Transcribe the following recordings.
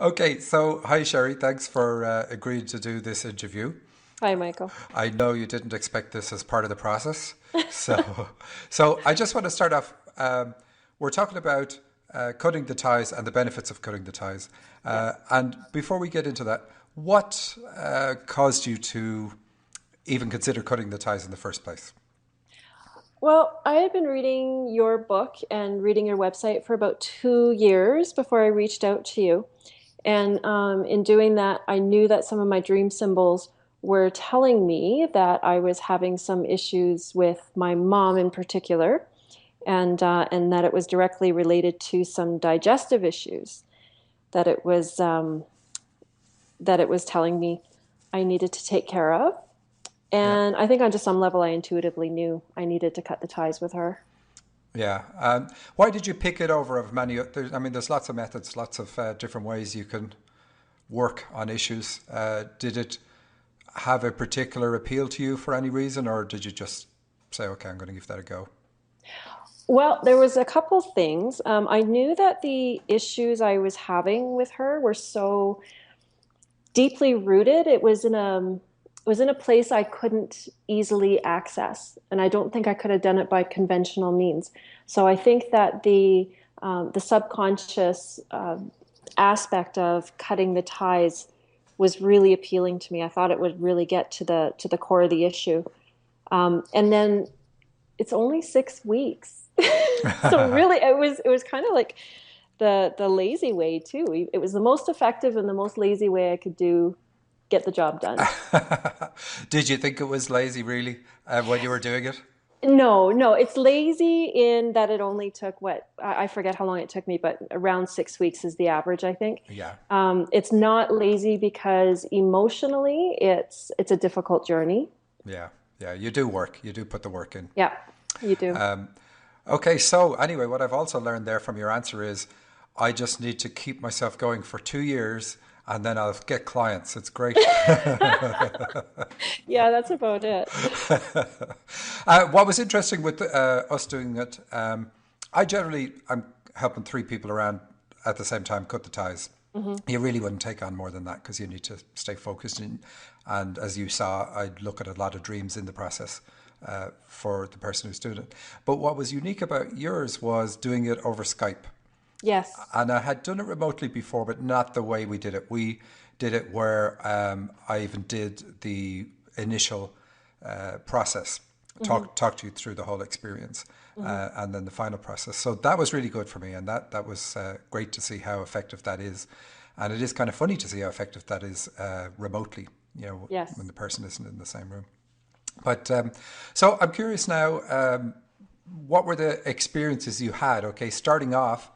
Okay, so hi Sherry, thanks for agreeing to do this interview. Hi, Michael. I know you didn't expect this as part of the process, so so I just want to start off. We're talking about cutting the ties and the benefits of cutting the ties. Yes. And before we get into that, what caused you to even consider cutting the ties in the first place? Well, I had been reading your book and reading your website for about 2 years before I reached out to you. And in doing that, I knew that some of my dream symbols were telling me that I was having some issues with my mom in particular, and that it was directly related to some digestive issues that it was telling me I needed to take care of. Yeah, And I think on just some level, I intuitively knew I needed to cut the ties with her. yeah. Why did you pick it over of many? I mean, there's lots of methods, lots of different ways you can work on issues. Did it have a particular appeal to you for any reason, or did you just say, okay, I'm going to give that a go? Well, there was a couple things. I knew that the issues I was having with her were so deeply rooted. It was in a place I couldn't easily access, and I don't think I could have done it by conventional means. So I think that the subconscious aspect of cutting the ties was really appealing to me. I thought it would really get to the core of the issue. And then it's only 6 weeks. So really it was kind of like the lazy way too. It was the most effective and the most lazy way I could do get the job done. Did you think it was lazy, really, when you were doing it? No, no, it's lazy in that it only took what I forget how long it took me, but around 6 weeks is the average, I think. Yeah, It's not lazy because emotionally it's a difficult journey. yeah, yeah. You do work. You do put the work in. Yeah, you do. Okay, so anyway, what I've also learned there from your answer is I just need to keep myself going for 2 years and then I'll get clients. It's great. Yeah, that's about it. What was interesting with us doing it, I'm helping three people around at the same time cut the ties. Hmm. You really wouldn't take on more than that because you need to stay focused. And as you saw, I'd look at a lot of dreams in the process for the person who's doing it. But what was unique about yours was doing it over Skype. Yes. And I had done it remotely before, but not the way we did it. We did it where I even did the initial process, Hmm. talk to you through the whole experience, Hmm. and then the final process. So that was really good for me, and that was great to see how effective that is. And it is kind of funny to see how effective that is remotely. When Yes. the person isn't in the same room. But so I'm curious now. What were the experiences you had? Okay, starting off,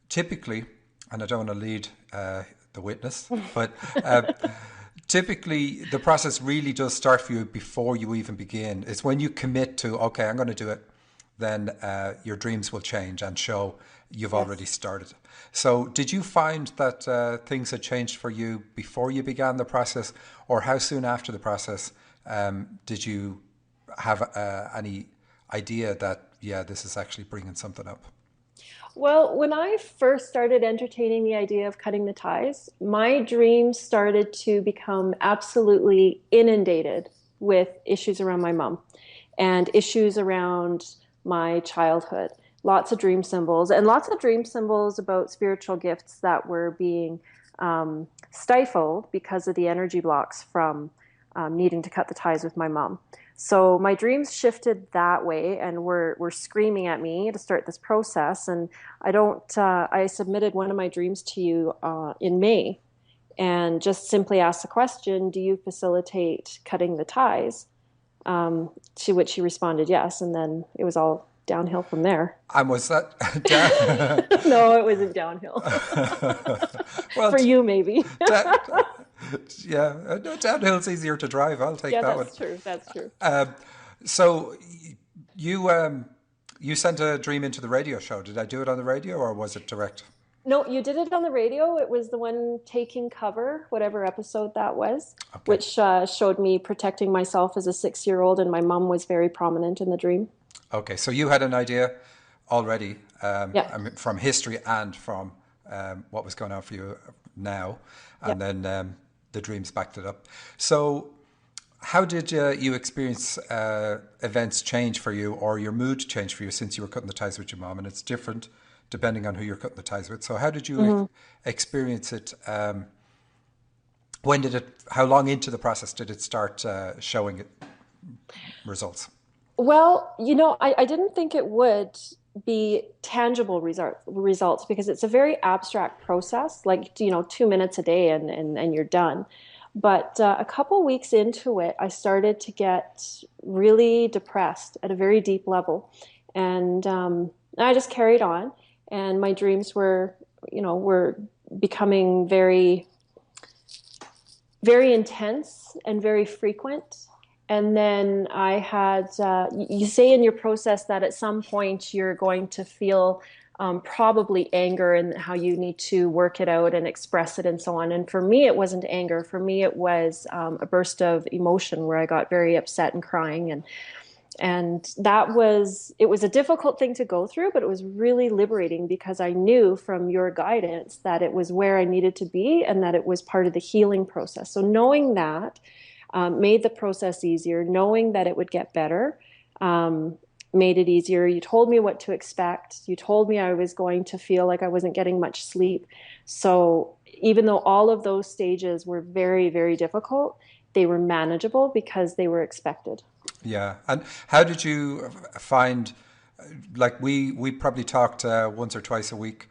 typically, and I don't want to lead the witness, but typically the process really does start for you before you even begin. It's when you commit to, okay, I'm going to do it, then your dreams will change and show you've already Yes. started. So, did you find that things had changed for you before you began the process, or how soon after the process did you have any idea that, yeah, this is actually bringing something up? Well, when I first started entertaining the idea of cutting the ties, my dreams started to become absolutely inundated with issues around my mom and issues around my childhood. Lots of dream symbols and lots of dream symbols about spiritual gifts that were being stifled because of the energy blocks from needing to cut the ties with my mom. So my dreams shifted that way and were screaming at me to start this process. And I don't. I submitted one of my dreams to you in May, and just simply asked the question, "Do you facilitate cutting the ties?" To which he responded yes, and then it was all downhill from there. And was that down? No, it wasn't downhill Well, for you, maybe. da- yeah, no, downhill's easier to drive. I'll take Yeah, that one. that's true. That's true. So you sent a dream into the radio show. Did I do it on the radio or was it direct? No, you did it on the radio. It was the one taking cover, whatever episode that was, Okay. which showed me protecting myself as a 6-year-old, and my mom was very prominent in the dream. Okay. So you had an idea already, Yeah. I mean, from history and from what was going on for you now, and Yep. then the dreams backed it up. So how did you experience events change for you, or your mood change for you since you were cutting the ties with your mom? And it's different depending on who you're cutting the ties with. So how did you Mhm. experience it? When did it? How long into the process did it start showing it results? Well, I didn't think it would be tangible results because it's a very abstract process, like, 2 minutes a day and you're done. But a couple weeks into it, I started to get really depressed at a very deep level. And I just carried on, and my dreams were becoming very, very intense and very frequent. And then I had, you say in your process that at some point you're going to feel probably anger and how you need to work it out and express it and so on. And for me, it wasn't anger. For me, it was a burst of emotion where I got very upset and crying. And it was a difficult thing to go through, but it was really liberating because I knew from your guidance that it was where I needed to be and that it was part of the healing process. So knowing that made the process easier. Knowing that it would get better made it easier. You told me what to expect. You told me I was going to feel like I wasn't getting much sleep. So even though all of those stages were very, very difficult, they were manageable because they were expected. Yeah. And how did you find, like we probably talked once or twice a week,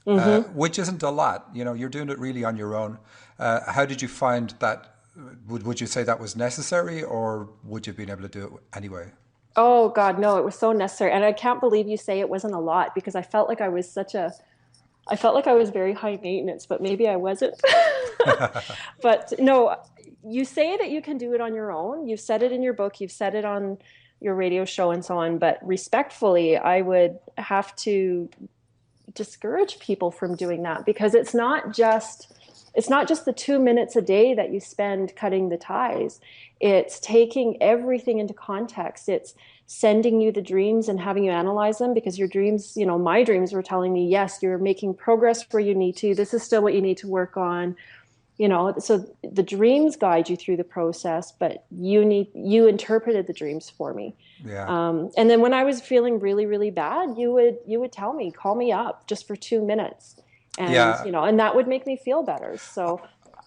Mm-hmm. which isn't a lot. You're doing it really on your own. How did you find that? Would you say that was necessary, or would you have been able to do it anyway? Oh God, no, it was so necessary. And I can't believe you say it wasn't a lot because I felt like I was very high maintenance, but maybe I wasn't. But no, you say that you can do it on your own. You've said it in your book, you've said it on your radio show and so on. But respectfully, I would have to discourage people from doing that because it's not just the 2 minutes a day that you spend cutting the ties. It's taking everything into context. It's sending you the dreams and having you analyze them because your dreams, my dreams were telling me, yes, you're making progress where you need to. This is still what you need to work on. So the dreams guide you through the process, but you interpreted the dreams for me. Yeah. And then when I was feeling really, really bad, you would tell me, call me up just for 2 minutes, and Yeah. and that would make me feel better. So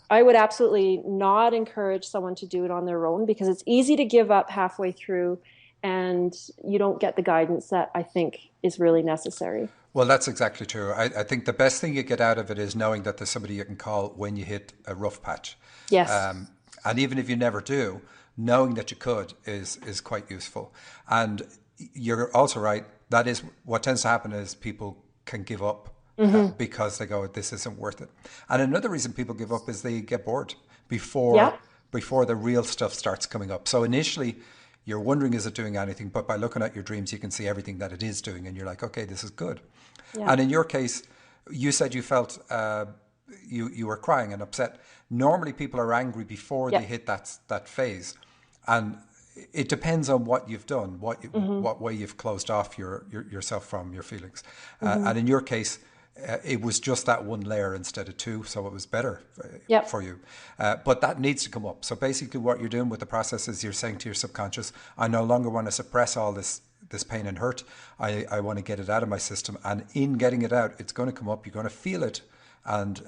I would absolutely not encourage someone to do it on their own because it's easy to give up halfway through, and you don't get the guidance that I think is really necessary. Well, that's exactly true. I think the best thing you get out of it is knowing that there's somebody you can call when you hit a rough patch. Yes. Um, and even if you never do, knowing that you could is quite useful. And you're also right. That is what tends to happen is people can give up Mm-hmm. because they go, this isn't worth it. And another reason people give up is they get bored before Yeah. before the real stuff starts coming up. So initially, you're wondering, is it doing anything? But by looking at your dreams, you can see everything that it is doing, and you're like, okay, this is good. Yeah. And in your case, you said you felt you were crying and upset. Normally, people are angry before they Yeah. hit that phase, and it depends on what you've done, Mm-hmm. what way you've closed off yourself from your feelings. Mm-hmm. And in your case, it was just that one layer instead of two, so it was better Yep. for you. But that needs to come up. So basically, what you're doing with the process is you're saying to your subconscious, "I no longer want to suppress all this pain and hurt. I want to get it out of my system, and in getting it out, it's going to come up. You're going to feel it, and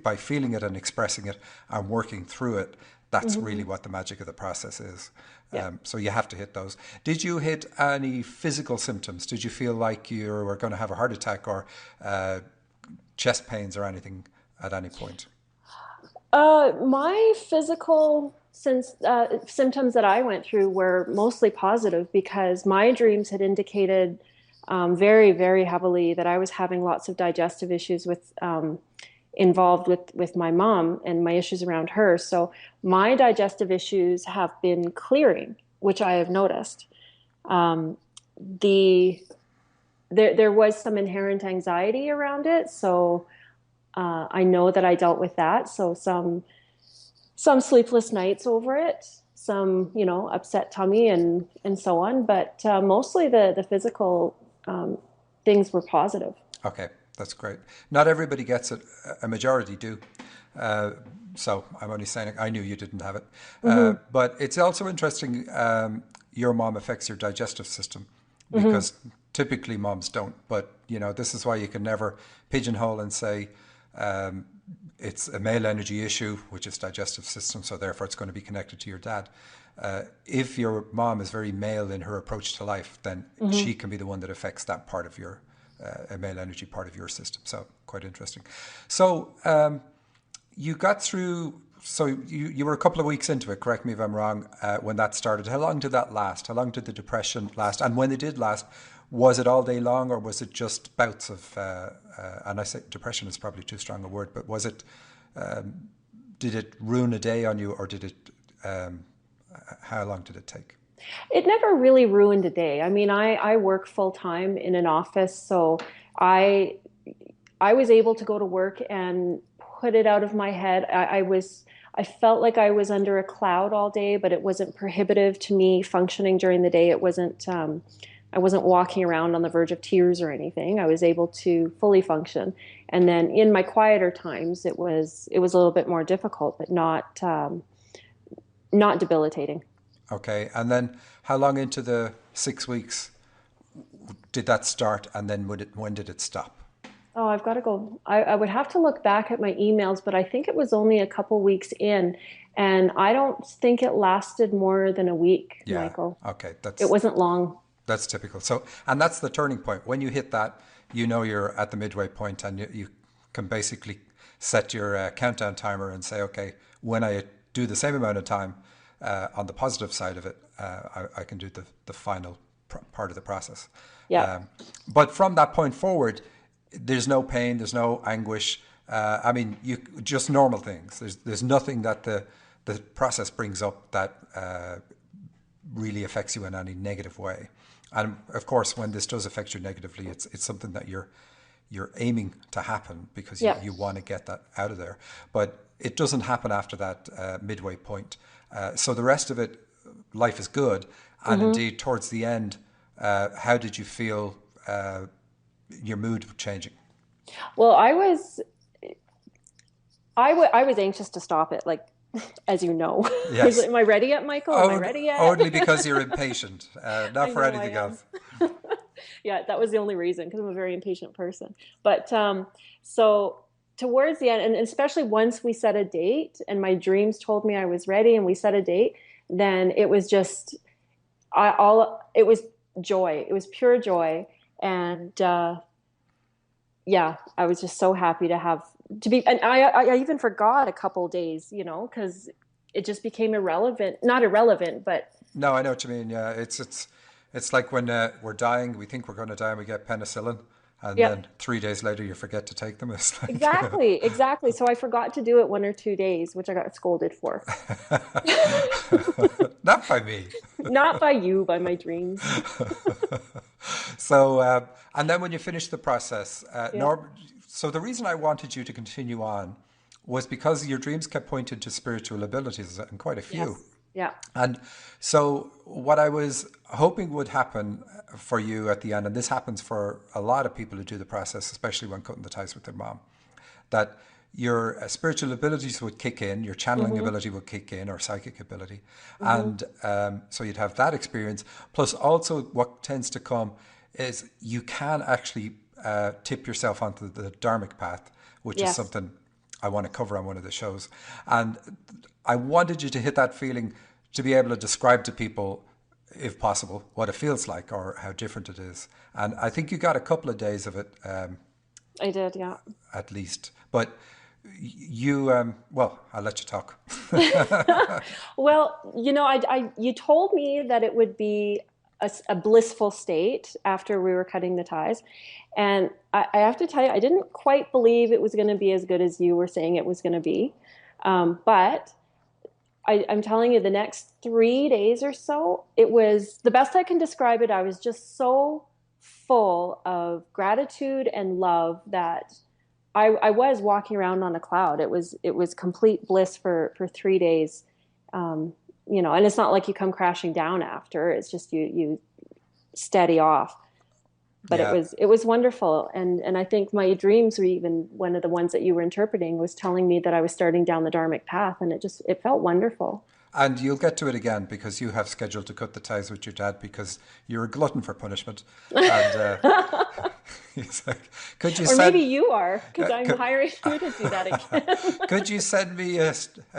by feeling it and expressing it and working through it, that's Mm-hmm. really what the magic of the process is. Yeah. So you have to hit those. Did you hit any physical symptoms? Did you feel like you were going to have a heart attack or chest pains or anything at any point? My physical symptoms that I went through were mostly positive because my dreams had indicated very, very heavily that I was having lots of digestive issues involved with my mom and my issues around her. So my digestive issues have been clearing, which I have noticed. Um, the there was some inherent anxiety around it, so I know that I dealt with that. So some sleepless nights over it, some upset tummy and so on. But mostly the physical things were positive. Okay, that's great. Not everybody gets it. A majority do. So I'm only saying I knew you didn't have it. Hmm. But it's also interesting, your mom affects your digestive system Hmm. because typically moms don't. But, this is why you can never pigeonhole and say it's a male energy issue, which is digestive system, so therefore it's going to be connected to your dad. If your mom is very male in her approach to life, then Hmm. she can be the one that affects that part of your a male energy part of your system. So quite interesting. So you got through. So you were a couple of weeks into it. Correct me if I'm wrong. When that started, how long did that last? How long did the depression last? And when it did last, was it all day long, or was it just bouts of? And I say depression is probably too strong a word, but was it? Did it ruin a day on you, or did it? Um, how long did it take? It never really ruined a day. I mean, I work full time in an office, so I I was able to go to work and put it out of my head. I felt like I was under a cloud all day, but it wasn't prohibitive to me functioning during the day. It wasn't I wasn't walking around on the verge of tears or anything. I was able to fully function. And then in my quieter times, it was a little bit more difficult, but not debilitating. Okay, and then how long into the 6 weeks did that start, and then when did it stop? Oh, I've got to go. I would have to look back at my emails, but I think it was only a couple weeks in, and I don't think it lasted more than a week, Yeah. Michael. Okay, It wasn't long. that's typical. So, and that's the turning point. When you hit that, you're at the midway point, and you can basically set your countdown timer and say, okay, when I do the same amount of time on the positive side of it, I can do the final part of the process. Yeah. But from that point forward, there's no pain, there's no anguish. I mean, you just normal things. There's nothing that the process brings up that really affects you in any negative way. And of course, when this does affect you negatively, it's something that you're aiming to happen because Yeah. you want to get that out of there. But it doesn't happen after that midway point. So the rest of it, life is good. And Hmm. indeed, towards the end, how did you feel your mood changing? Well, I was anxious to stop it, like as you know. Yes. Am I ready yet, Michael? Am I ready yet? Only because you're impatient, not I for know I anything am. else. Yeah, that was the only reason because I'm a very impatient person. But so towards the end, and especially once we set a date, and my dreams told me I was ready, and we set a date, then it was just it was joy. It was pure joy, and yeah, I was just so happy to be. And I even forgot a couple days, because it just became irrelevant. Not irrelevant, but No, I know what you mean. Yeah, it's like when we're dying, we think we're going to die, and we get penicillin, and yeah. then 3 days later you forget to take them. It's like Exactly, exactly. So I forgot to do it 1 or 2 days, which I got scolded for. not by me. Not by you, by my dreams. So, and then when you finish the process, Yeah. so the reason I wanted you to continue on was because your dreams kept pointing to spiritual abilities, and quite a few. Yes. Yeah. And so, what I was hoping would happen for you at the end, and this happens for a lot of people who do the process, especially when cutting the ties with their mom, that your spiritual abilities would kick in, your channeling Mm-hmm. ability would kick in, or psychic ability. Mm-hmm. And so you'd have that experience. Plus, also, what tends to come is you can actually tip yourself onto the dharmic path, which is Yes. something I want to cover on one of the shows. And I wanted you to hit that feeling to be able to describe to people, if possible, what it feels like or how different it is. And I think you got a couple of days of it I did. Yeah. at least. But well, I'll let you talk. Well, you told me that it would be a blissful state after we were cutting the ties. And I have to tell you, I didn't quite believe it was going to be as good as you were saying it was going to be. But I'm telling you, the next 3 days or so, it was the best I can describe it. I was just so full of gratitude and love that I was walking around on a cloud. It was complete bliss for 3 days. Um, and it's not like you come crashing down after. It's just you steady off. But Yeah. it was wonderful. And I think my dreams were even one of the ones that you were interpreting was telling me that I was starting down the dharmic path, and it felt wonderful. And you'll get to it again because you have scheduled to cut the ties with your dad because you're a glutton for punishment. And he's like, could you Or maybe send, you are, because I'm could, hiring you to do that again. could you send me a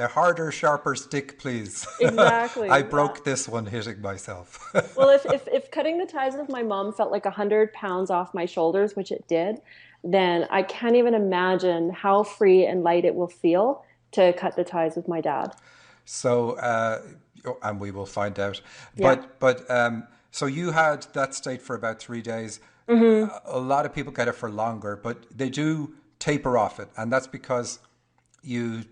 harder, sharper stick, please? I Exactly. Yeah. broke this one hitting myself. Well, if cutting the ties with my mom felt like 100 pounds off my shoulders, which it did, then I can't even imagine how free and light it will feel to cut the ties with my dad. So, and we will find out. Yeah. So you had that state for about 3 days. Hmm. A lot of people get it for longer, but they do taper off it, and that's because you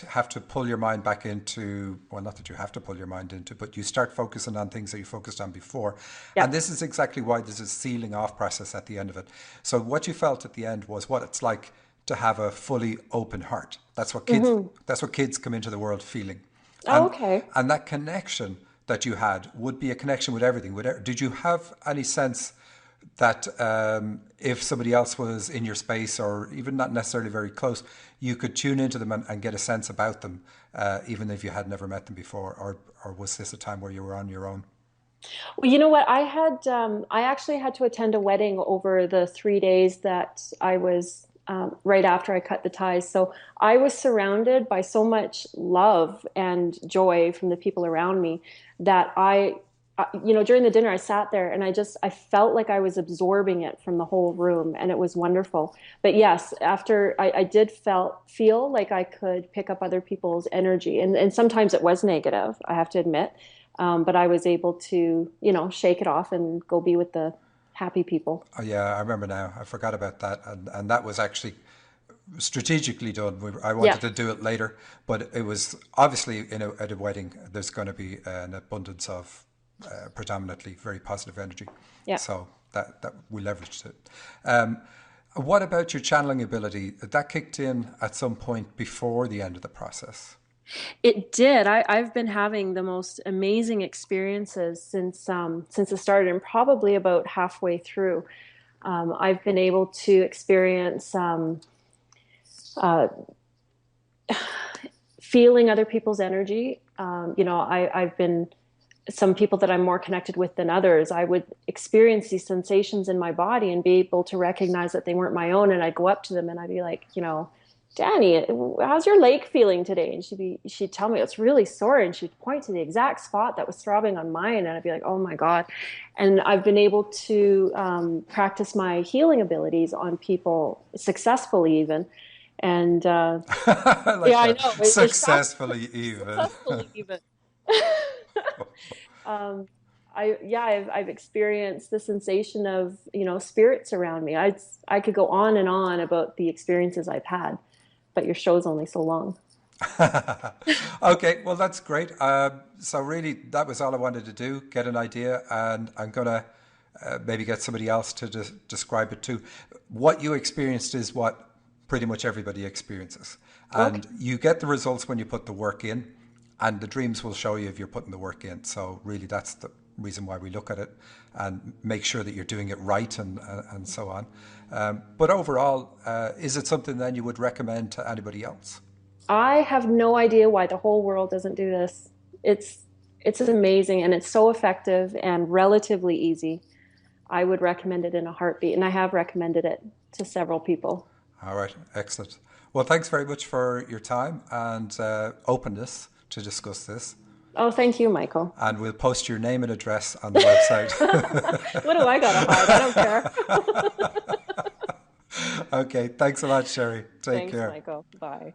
have to pull your mind back into, well, not that you have to pull your mind into, but you start focusing on things that you focused on before. Yeah. And this is exactly why there's a sealing off process at the end of it. So what you felt at the end was what it's like to have a fully open heart. Hmm. That's what kids come into the world feeling. Oh, And okay. and that connection that you had would be a connection with everything. Did you have any sense that if somebody else was in your space or even not necessarily very close, you could tune into them and get a sense about them, even if you had never met them before? Or was this a time where you were on your own? Well, you know what? I actually had to attend a wedding over the 3 days that I was right after I cut the ties. So I was surrounded by so much love and joy from the people around me that during the dinner, I sat there and I felt like I was absorbing it from the whole room, and it was wonderful. But yes, after I did feel like I could pick up other people's energy, and sometimes it was negative, I have to admit. But I was able to, shake it off and go be with the happy people. Oh, yeah, I remember now. I forgot about that, and that was actually strategically done. I Yeah, wanted to do it later, but it was obviously at a wedding. There's going to be an abundance of predominantly very positive energy, yeah. so that we leveraged it. Um, what about your channeling ability? That kicked in at some point before the end of the process. It did. I've been having the most amazing experiences since it started, and probably about halfway through. I've been able to experience uh, feeling other people's energy. I've been some people that I'm more connected with than others. I would experience these sensations in my body and be able to recognize that they weren't my own. And I'd go up to them and I'd be like, Danny, how's your leg feeling today? And she'd tell me it's really sore, and she'd point to the exact spot that was throbbing on mine, and I'd be like, oh my God. And I've been able to practice my healing abilities on people successfully, even. And I like yeah, I that. know it's Successfully even. successfully even. um, I've experienced the sensation of spirits around me. I could go on and on about the experiences I've had, but your show's only so long. Okay, well, that's great. So really, that was all I wanted to do, get an idea, and I'm going to maybe get somebody else to describe it too. What you experienced is what pretty much everybody experiences. Okay. And you get the results when you put the work in, and the dreams will show you if you're putting the work in. So really, that's the reason why we look at it and make sure that you're doing it right and so on. But overall, is it something then you would recommend to anybody else? I have no idea why the whole world doesn't do this. It's it's amazing, and it's so effective and relatively easy. I would recommend it in a heartbeat, and I have recommended it to several people. All right, excellent. Well, thanks very much for your time and openness to discuss this. Oh, thank you, Michael. And we'll post your name and address on the website. What do I gotta hide? I don't care. Okay, thanks a lot, Sherry. Take Thanks, care. Michael. Bye.